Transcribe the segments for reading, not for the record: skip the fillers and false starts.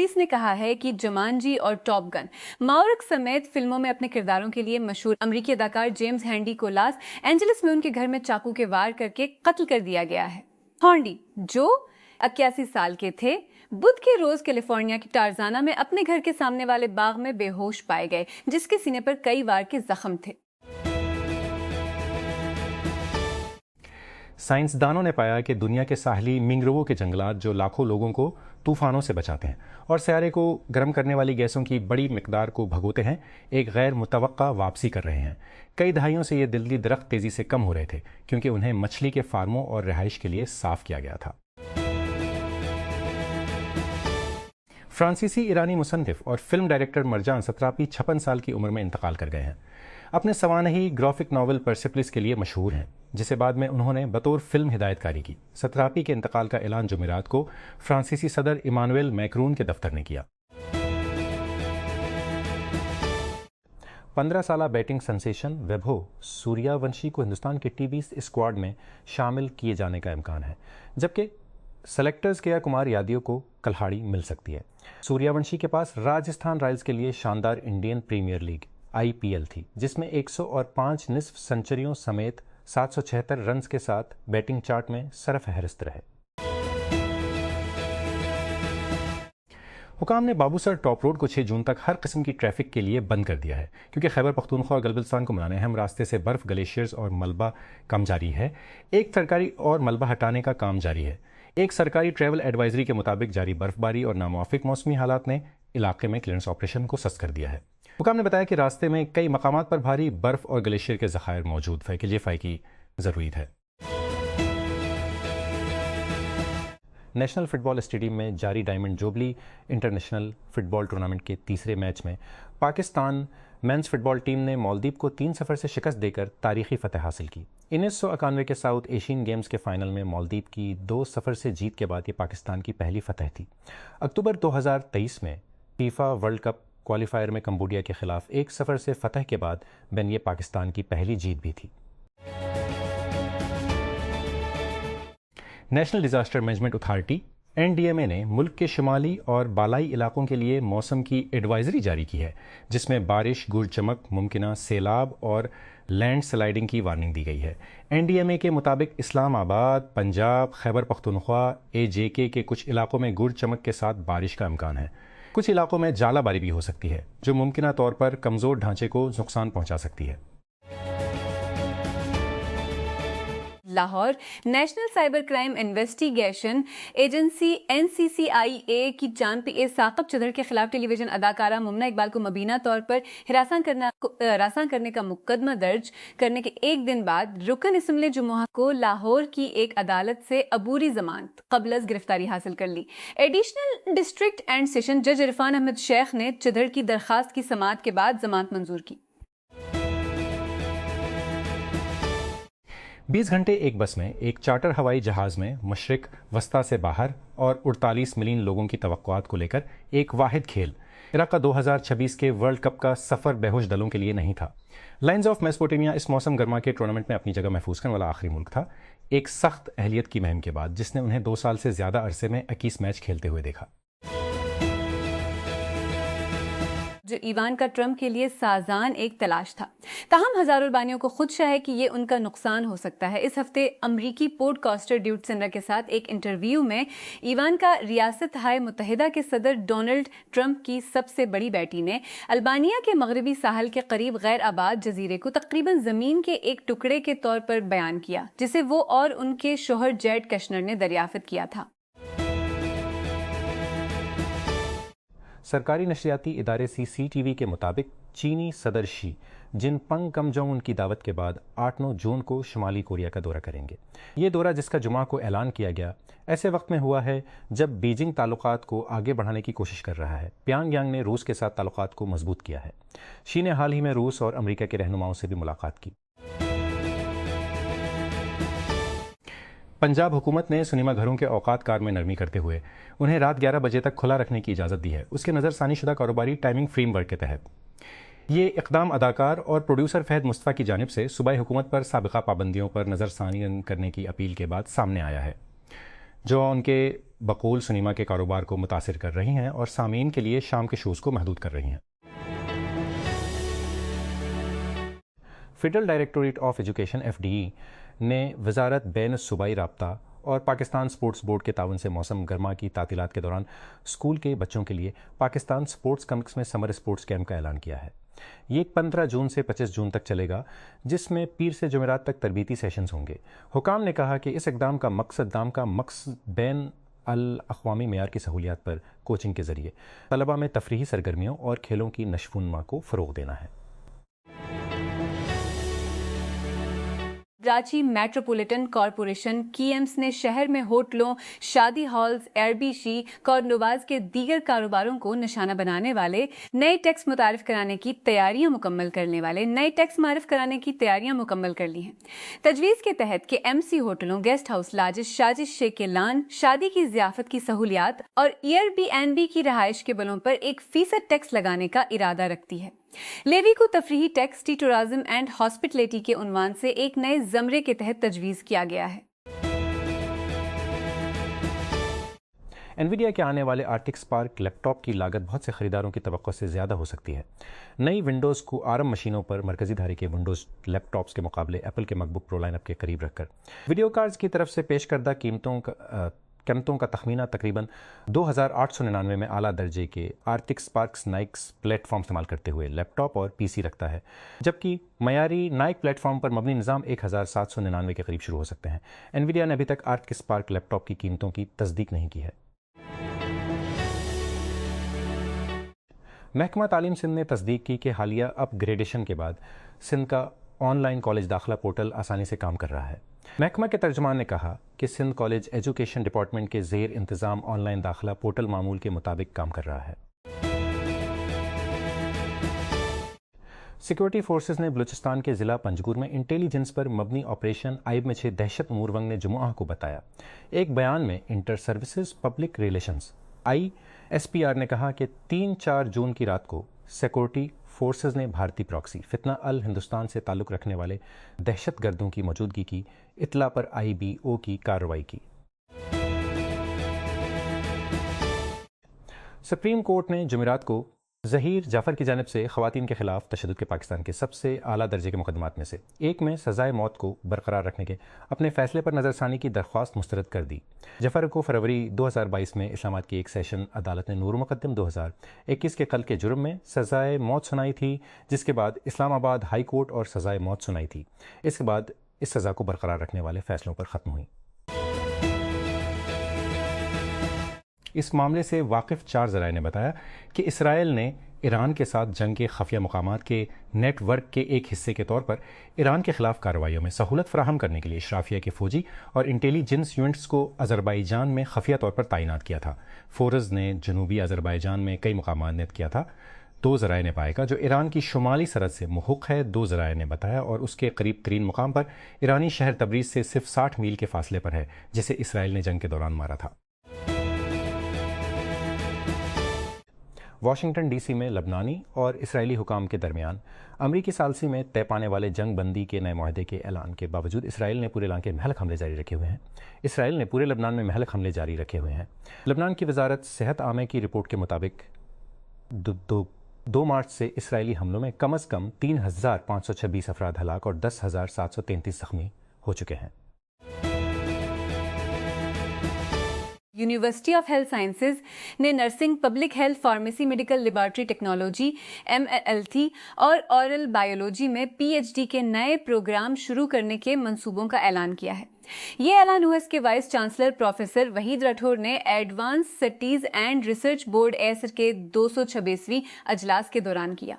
Police نے کہا ہے کہ جمانجی اور ٹاپ گن ماورک سمیت فلموں میں اپنے کرداروں کے لیے مشہور امریکی اداکار جیمز ہینڈی کو لاس اینجلس میں ان کے گھر میں چاقو کے وار کر کے قتل کر دیا گیا ہے۔ ہانڈی، جو 81 سال کے تھے، بدھ کے روز کیلیفورنیا کی ٹارزانہ میں اپنے گھر کے سامنے والے باغ میں بے ہوش پائے گئے، جس کے سینے پر کئی وار کے زخم تھے۔ سائنسدانوں نے پایا کہ دنیا کے ساحلی مینگروو کے جنگلات جو لاکھوں لوگوں کو طوفانوں سے بچاتے ہیں اور سیارے کو گرم کرنے والی گیسوں کی بڑی مقدار کو بھگوتے ہیں، ایک غیر متوقع واپسی کر رہے ہیں۔ کئی دہائیوں سے یہ دلدلی درخت تیزی سے کم ہو رہے تھے کیونکہ انہیں مچھلی کے فارموں اور رہائش کے لیے صاف کیا گیا تھا۔ فرانسیسی ایرانی مصنف اور فلم ڈائریکٹر مرجان ستراپی 56 سال کی عمر میں انتقال کر گئے ہیں۔ اپنے سوانحی گرافک ناول پرسیپلس کے لیے مشہور ہیں، جسے بعد میں انہوں نے بطور فلم ہدایت کاری کی۔ ستراپی کے انتقال کا اعلان جمعرات کو فرانسیسی صدر ایمانویل میکرون کے دفتر نے کیا۔ 15 سالہ بیٹنگ سنسیشن ویبھو سوریا ونشی کو ہندوستان کے ٹی 20 اسکواڈ میں شامل کیے جانے کا امکان ہے، جبکہ سلیکٹرز کیا کمار یادیو کو کلہاڑی مل سکتی ہے۔ سوریا ونشی کے پاس راجستھان رائلز کے لیے شاندار انڈین پریمیئر لیگ IPL تھی، جس میں 105 نصف سنچریوں سمیت 776 رنز کے ساتھ بیٹنگ چارٹ میں سرفہرست رہے۔ حکام نے بابوسر ٹاپ روڈ کو 6 جون تک ہر قسم کی ٹریفک کے لیے بند کر دیا ہے، کیونکہ خیبر پختونخوا اور گلبلستان کو ملانے اہم راستے سے برف، گلیشیئرز اور ملبہ کم جاری ہے۔ ایک سرکاری اور ملبہ ہٹانے کا کام جاری ہے۔ ایک سرکاری ٹریول ایڈوائزری کے مطابق جاری برف باری اور ناموافق موسمی حالات نے علاقے میں کلیئرنس آپریشن کو سست کر دیا ہے۔ حکام نے بتایا کہ راستے میں کئی مقامات پر بھاری برف اور گلیشیئر کے ذخائر موجود ہیں، فائی کی ضرورت ہے۔ نیشنل فٹ بال اسٹیڈیم میں جاری ڈائمنڈ جوبلی انٹرنیشنل فٹ بال ٹورنامنٹ کے تیسرے میچ میں پاکستان مینز فٹ بال ٹیم نے مالدیپ کو 3-0 سے شکست دے کر تاریخی فتح حاصل کی۔ 1991 کے ساؤتھ ایشین گیمز کے فائنل میں مالدیپ کی 2-0 سے جیت کے بعد یہ پاکستان کی پہلی فتح تھی۔ اکتوبر 2023 میں فیفا ورلڈ کپ کوالیفائر میں کمبوڈیا کے خلاف 1-0 سے فتح کے بعد یہ پاکستان کی پہلی جیت بھی تھی۔ National disaster management authority NDMA نے ملک کے شمالی اور بالائی علاقوں کے لیے موسم کی ایڈوائزری جاری کی ہے، جس میں بارش، گرج چمک، ممکنہ سیلاب اور لینڈ سلائڈنگ کی وارننگ دی گئی ہے۔ NDMA کے مطابق اسلام آباد، پنجاب، خیبر پختونخوا، AJK کے کچھ علاقوں میں گرج چمک کے ساتھ بارش کا امکان ہے۔ کچھ علاقوں میں ژالہ باری بھی ہو سکتی ہے، جو ممکنہ طور پر کمزور ڈھانچے کو نقصان پہنچا سکتی ہے۔ Lahore national cyber crime investigation agency NCCIA کی جان ثاقب چدھر کے خلاف ٹیلی ویژن اداکارہ ممنہ اقبال کو مبینہ طور پر ہراساں کرنے کا مقدمہ درج کرنے کے ایک دن بعد رکن اسمبلی جمعہ کو لاہور کی ایک عدالت سے عبوری ضمانت قبل از گرفتاری حاصل کر لی۔ ایڈیشنل ڈسٹرکٹ اینڈ سیشن جج عرفان احمد شیخ نے چدھر کی درخواست کی سماعت کے بعد ضمانت منظور کی۔ 20 گھنٹے ایک بس میں ایک چارٹر ہوائی جہاز میں مشرق وسطی سے باہر اور 48 ملین لوگوں کی توقعات کو لے کر ایک واحد کھیل عراقہ 2026 کے ورلڈ کپ کا سفر بے ہوش دلوں کے لیے نہیں تھا۔ لائنز آف میسوپوٹیمیا اس موسم گرما کے ٹورنامنٹ میں اپنی جگہ محفوظ کرنے والا آخری ملک تھا، ایک سخت اہلیت کی مہم کے بعد جس نے انہیں 2 سال سے زیادہ عرصے میں 21 میچ کھیلتے ہوئے دیکھا۔ جو ایوانکا ٹرمپ کے لیے سازان ایک تلاش تھا، تاہم ہزاروں البانیوں کو خدشہ ہے کہ یہ ان کا نقصان ہو سکتا ہے۔ اس ہفتے امریکی پوڈ کاسٹر ڈیوڈ سنرا کے ساتھ ایک انٹرویو میں ایوانکا ریاست ہائے متحدہ کے صدر ڈونلڈ ٹرمپ کی سب سے بڑی بیٹی نے البانیہ کے مغربی ساحل کے قریب غیر آباد جزیرے کو تقریباً زمین کے ایک ٹکڑے کے طور پر بیان کیا، جسے وہ اور ان کے شوہر جیڈ کشنر نے دریافت کیا تھا۔ سرکاری نشریاتی ادارے CCTV کے مطابق چینی صدر شی جن پنگ کم جونگ ان کی دعوت کے بعد 8-9 جون کو شمالی کوریا کا دورہ کریں گے۔ یہ دورہ، جس کا جمعہ کو اعلان کیا گیا، ایسے وقت میں ہوا ہے جب بیجنگ تعلقات کو آگے بڑھانے کی کوشش کر رہا ہے۔ پیانگ یانگ نے روس کے ساتھ تعلقات کو مضبوط کیا ہے۔ شی نے حال ہی میں روس اور امریکہ کے رہنماؤں سے بھی ملاقات کی۔ پنجاب حکومت نے سنیما گھروں کے اوقات کار میں نرمی کرتے ہوئے انہیں رات 11 بجے تک کھلا رکھنے کی اجازت دی ہے، اس کے نظر ثانی شدہ کاروباری ٹائمنگ فریم ورک کے تحت۔ یہ اقدام اداکار اور پروڈیوسر فہد مصطفیٰ کی جانب سے صوبائی حکومت پر سابقہ پابندیوں پر نظر ثانی کرنے کی اپیل کے بعد سامنے آیا ہے، جو ان کے بقول سنیما کے کاروبار کو متاثر کر رہی ہیں اور سامعین کے لیے شام کے شوز کو محدود کر رہی ہیں۔ Federal directorate of education (FDE) نے وزارت بین الصوبائی رابطہ اور پاکستان سپورٹس بورڈ کے تعاون سے موسم گرما کی تعطیلات کے دوران اسکول کے بچوں کے لیے پاکستان سپورٹس کمپلیکس میں سمر اسپورٹس کیمپ کا اعلان کیا ہے۔ یہ 15 جون سے 25 جون تک چلے گا، جس میں پیر سے جمعرات تک تربیتی سیشنز ہوں گے۔ حکام نے کہا کہ اس اقدام کا مقصد بین الاقوامی معیار کی سہولیات پر کوچنگ کے ذریعے طلباء میں تفریحی سرگرمیوں اور کھیلوں کی نشو و نما کو فروغ دینا ہے۔ کراچی میٹروپولیٹن کارپوریشن (KEMS) نے شہر میں ہوٹلوں، شادی ہالز، ایئر بی شی، کارنواز کے دیگر کاروباروں کو نشانہ بنانے والے نئے ٹیکس متعارف کرانے کی تیاریاں مکمل کر لی ہیں۔ تجویز کے تحت کہ MC ہوٹلوں، گیسٹ ہاؤس لاجز، شیخ لان، شادی کی ضیافت کی سہولیات اور Airbnb کی رہائش کے بلوں پر 1% ٹیکس لگانے کا ارادہ رکھتی ہے۔ لیوی کو تفریحی ٹیکس، ٹورازم اینڈ ہاسپٹلیٹی کے عنوان سے ایک نئے زمرے کے تحت تجویز کیا گیا ہے۔ انویڈیا کے آنے والے آرٹک اسپارک لیپ ٹاپ کی لاگت بہت سے خریداروں کی توقع سے زیادہ ہو سکتی ہے۔ نئی ونڈوز کو ARM مشینوں پر مرکزی دھارے کے ونڈوز لیپ ٹاپس کے مقابلے ایپل کے MacBook Pro لائن اپ کے قریب رکھ کر ویڈیو کارڈز کی طرف سے پیش کردہ قیمتوں کا تخمینہ تقریباً 2899 میں اعلیٰ درجے کے آرٹک اسپارکس نائکس پلیٹ فارم استعمال کرتے ہوئے لیپ ٹاپ اور PC رکھتا ہے، جبکہ معیاری نائک پلیٹ فارم پر مبنی نظام 1799 کے قریب شروع ہو سکتے ہیں۔ انویڈیا نے ابھی تک آرٹک اسپارک لیپ ٹاپ کی قیمتوں کی تصدیق نہیں کی ہے۔ محکمہ تعلیم سندھ نے تصدیق کی کہ حالیہ اپ گریڈیشن کے بعد سندھ کا آن لائن کالج داخلہ پورٹل آسانی سے کام کر رہا ہے۔ محکمہ کے ترجمان نے کہا کہ سندھ کالج ایجوکیشن ڈپارٹمنٹ کے زیر انتظام آن لائن داخلہ پورٹل معمول کے مطابق کام کر رہا ہے۔ سیکورٹی فورسز نے بلوچستان کے ضلع پنجگور میں انٹیلی جنس پر مبنی آپریشن آئب میں 6 دہشت مورونگ نے جمعہ کو بتایا۔ ایک بیان میں Inter Services Public Relations ISPR نے کہا کہ 3-4 جون کی رات کو سیکورٹی فورسز نے بھارتی پراکسی فتنہ ہندوستان سے تعلق رکھنے والے دہشت گردوں کی موجودگی کی اطلاع پر IBO کی کارروائی کی۔ سپریم کورٹ نے جمعرات کو ظہیر جعفر کی جانب سے خواتین کے خلاف تشدد کے پاکستان کے سب سے اعلیٰ درجے کے مقدمات میں سے ایک میں سزائے موت کو برقرار رکھنے کے اپنے فیصلے پر نظر ثانی کی درخواست مسترد کر دی۔ جعفر کو فروری 2022 میں اسلام آباد کی ایک سیشن عدالت نے نور مقدم 2021 کے قتل کے جرم میں سزائے موت سنائی تھی، جس کے بعد اسلام آباد ہائی کورٹ اور سزائے موت سنائی تھی۔ اس کے بعد اس سزا کو برقرار رکھنے والے فیصلوں پر ختم ہوئی۔ اس معاملے سے واقف 4 ذرائع نے بتایا کہ اسرائیل نے ایران کے ساتھ جنگ کے خفیہ مقامات کے نیٹ ورک کے ایک حصے کے طور پر ایران کے خلاف کارروائیوں میں سہولت فراہم کرنے کے لیے اشرافیہ کے فوجی اور انٹیلی جنس یونٹس کو آذربائیجان میں خفیہ طور پر تعینات کیا تھا۔ فورز نے جنوبی آذربائیجان میں کئی مقامات نیت کیا تھا۔ 2 ذرائع نے پائے گا جو ایران کی شمالی سرحد سے محق ہے۔ 2 ذرائع نے بتایا اور اس کے قریب ترین مقام پر ایرانی شہر تبریز سے صرف 60 میل کے فاصلے پر ہے، جسے اسرائیل نے جنگ کے دوران مارا تھا۔ واشنگٹن DC میں لبنانی اور اسرائیلی حکام کے درمیان امریکی ثالثی میں طے پانے والے جنگ بندی کے نئے معاہدے کے اعلان کے باوجود اسرائیل نے پورے علاقے میں مہلک حملے جاری رکھے ہوئے ہیں۔ اسرائیل نے پورے لبنان میں مہلک حملے جاری رکھے ہوئے ہیں۔ لبنان کی وزارت صحت عامہ کی رپورٹ کے مطابق 2 مارچ سے اسرائیلی حملوں میں کم از کم 3,526 افراد ہلاک اور 10,733 زخمی ہو چکے ہیں۔ یونیورسٹی آف ہیلتھ سائنسز نے nursing, public health, pharmacy, medical laboratory technology MLT اور اورل بایولوجی میں PhD کے نئے پروگرام شروع کرنے کے منصوبوں کا اعلان کیا ہے۔ یہ اعلان US کے vice chancellor professor Waheed Rathore نے advance studies and research board ایسر کے 226ویں اجلاس کے دوران کیا۔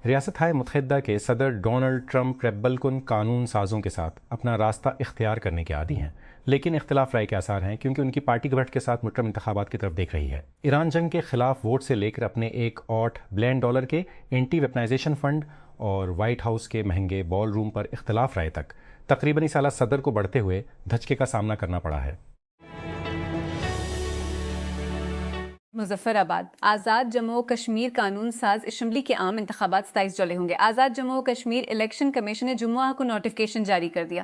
ریاستہائے متحدہ کے صدر ڈونلڈ ٹرمپ ریبل کن قانون سازوں کے ساتھ اپنا راستہ اختیار کرنے کے عادی ہیں، لیکن اختلاف رائے کے آثار ہیں کیونکہ ان کی پارٹی گورنمنٹ کے ساتھ مڈ ٹرم انتخابات کی طرف دیکھ رہی ہے۔ ایران جنگ کے خلاف ووٹ سے لے کر اپنے $1 بلین کے اینٹی ویپنائزیشن فنڈ اور وائٹ ہاؤس کے مہنگے بال روم پر اختلاف رائے تک تقریباً سالہ صدر کو بڑھتے ہوئے دھچکے کا سامنا کرنا پڑا ہے۔ مظفر آباد آزاد جموں و کشمیر قانون ساز اسمبلی کے عام انتخابات 27 جولائی ہوں گے۔ آزاد جموں و کشمیر الیکشن کمیشن نے جمعہ کو نوٹیفکیشن جاری کر دیا۔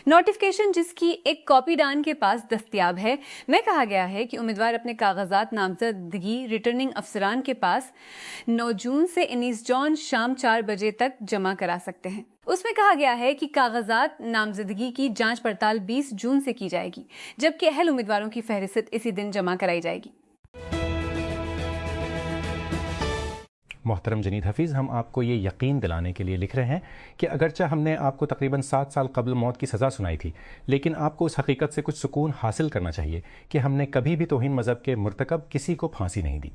نوٹیفکیشن جس کی ایک کاپی ڈان کے پاس دستیاب ہے، میں کہا گیا ہے کہ امیدوار اپنے کاغذات نامزدگی ریٹرننگ افسران کے پاس 9 جون سے 19 جون شام 4 بجے تک جمع کرا سکتے ہیں۔ اس میں کہا گیا ہے کہ کاغذات نامزدگی کی جانچ پڑتال 20 جون سے کی جائے گی، جبکہ اہل امیدواروں کی فہرست اسی دن جمع کرائی جائے گی۔ محترم جنید حفیظ، ہم آپ کو یہ یقین دلانے کے لیے لکھ رہے ہیں کہ اگرچہ ہم نے آپ کو تقریباً 7 سال قبل موت کی سزا سنائی تھی، لیکن آپ کو اس حقیقت سے کچھ سکون حاصل کرنا چاہیے کہ ہم نے کبھی بھی توہین مذہب کے مرتکب کسی کو پھانسی نہیں دی۔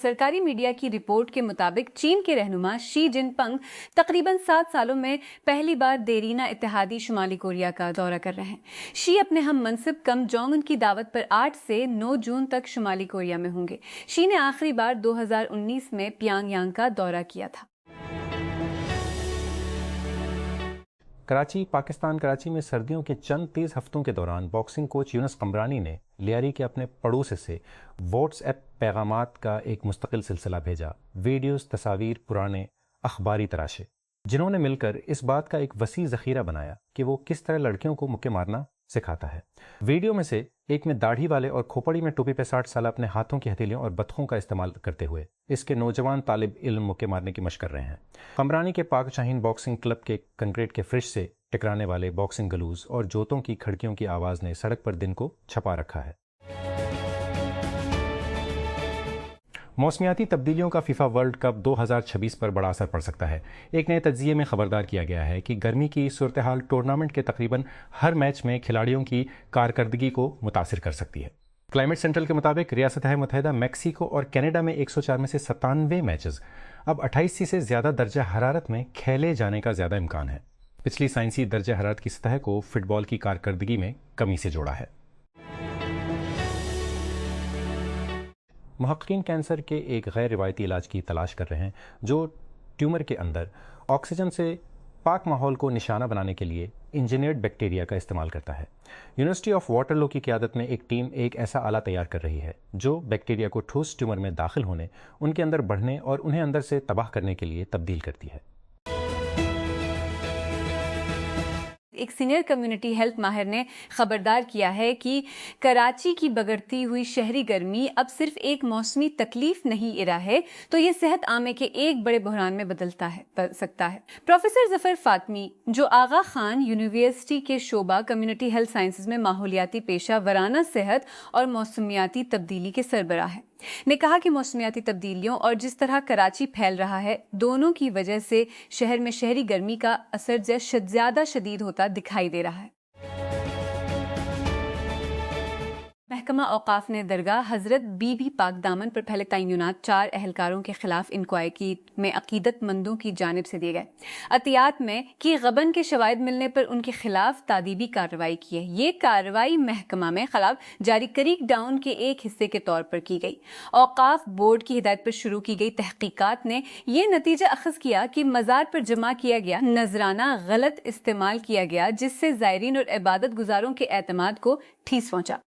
سرکاری میڈیا کی رپورٹ کے مطابق چین کے رہنما شی جن پنگ تقریباً 7 سالوں میں پہلی بار دیرینہ اتحادی شمالی کوریا کا دورہ کر رہے ہیں۔ شی اپنے ہم منصب کم جونگ ان کی دعوت پر 8 سے 9 جون تک شمالی کوریا میں ہوں گے۔ شی نے آخری بار 2019 میں پیانگ یانگ کا دورہ کیا تھا۔ کراچی پاکستان کراچی میں سردیوں کے چند تیز ہفتوں کے دوران باکسنگ کوچ یونس قمرانی نے لیاری کے اپنے پڑوسی سے واٹس ایپ پیغامات کا ایک مستقل سلسلہ بھیجا، ویڈیوز، تصاویر، پرانے اخباری تراشے، جنہوں نے مل کر اس بات کا ایک وسیع ذخیرہ بنایا کہ وہ کس طرح لڑکیوں کو مکے مارنا سکھاتا ہے۔ ویڈیو میں سے ایک میں داڑھی والے اور کھوپڑی میں ٹوپی پہ 60 سالہ اپنے ہاتھوں کی ہتھیلیوں اور بطخوں کا استعمال کرتے ہوئے اس کے نوجوان طالب علم مکے مارنے کی مشق کر رہے ہیں۔ قمرانی کے پاک شاہین باکسنگ کلب کے کنکریٹ کے فرش سے ٹکرانے والے باکسنگ گلوز اور جوتوں کی کھڑکیوں کی آواز نے سڑک پر دن کو چھپا رکھا ہے۔ موسمیاتی تبدیلیوں کا فیفا ورلڈ کپ 2026 پر بڑا اثر پڑ سکتا ہے۔ ایک نئے تجزیے میں خبردار کیا گیا ہے کہ گرمی کی صورتحال ٹورنامنٹ کے تقریباً ہر میچ میں کھلاڑیوں کی کارکردگی کو متاثر کر سکتی ہے۔ کلائمیٹ سینٹرل کے مطابق ریاستہائے متحدہ، میکسیکو اور کینیڈا میں 104 میں سے 97 میچز اب 28 سے زیادہ درجہ حرارت میں کھیلے جانے کا زیادہ امکان ہے۔ پچھلی سائنسی درجہ حرارت کی سطح کو فٹ بال کی کارکردگی میں کمی سے جوڑا ہے۔ محققین کینسر کے ایک غیر روایتی علاج کی تلاش کر رہے ہیں جو ٹیومر کے اندر آکسیجن سے پاک ماحول کو نشانہ بنانے کے لیے انجینئرڈ بیکٹیریا کا استعمال کرتا ہے۔ یونیورسٹی آف واٹرلو کی قیادت میں ایک ٹیم ایک ایسا آلہ تیار کر رہی ہے جو بیکٹیریا کو ٹھوس ٹیومر میں داخل ہونے، ان کے اندر بڑھنے اور انہیں اندر سے تباہ کرنے کے لیے تبدیل کرتی ہے۔ ایک سینئر کمیونٹی ہیلتھ ماہر نے خبردار کیا ہے کہ کراچی کی بگڑتی ہوئی شہری گرمی اب صرف ایک موسمی تکلیف نہیں ارا ہے تو یہ صحت عامہ کے ایک بڑے بحران میں بدل سکتا ہے۔ پروفیسر ظفر فاطمی، جو آغا خان یونیورسٹی کے شعبہ کمیونٹی ہیلتھ سائنسز میں ماحولیاتی پیشہ ورانہ صحت اور موسمیاتی تبدیلی کے سربراہ ہیں، نے کہا کہ موسمیاتی تبدیلیوں اور جس طرح کراچی پھیل رہا ہے، دونوں کی وجہ سے شہر میں شہری گرمی کا اثر زیادہ شدید ہوتا دکھائی دے رہا ہے۔ محکمہ اوقاف نے درگاہ حضرت بی بی پاک دامن پر پہلے تعینات 4 اہلکاروں کے خلاف انکوائری میں عقیدت مندوں کی جانب سے دیے گئے عطیات میں کی غبن کے شواہد ملنے پر ان کے خلاف تادیبی کارروائی کی ہے۔ یہ کارروائی محکمہ میں خلاف جاری کریک ڈاؤن کے ایک حصے کے طور پر کی گئی۔ اوقاف بورڈ کی ہدایت پر شروع کی گئی تحقیقات نے یہ نتیجہ اخذ کیا کہ مزار پر جمع کیا گیا نذرانہ غلط استعمال کیا گیا، جس سے زائرین اور عبادت گزاروں کے اعتماد کو ٹھیس پہنچا۔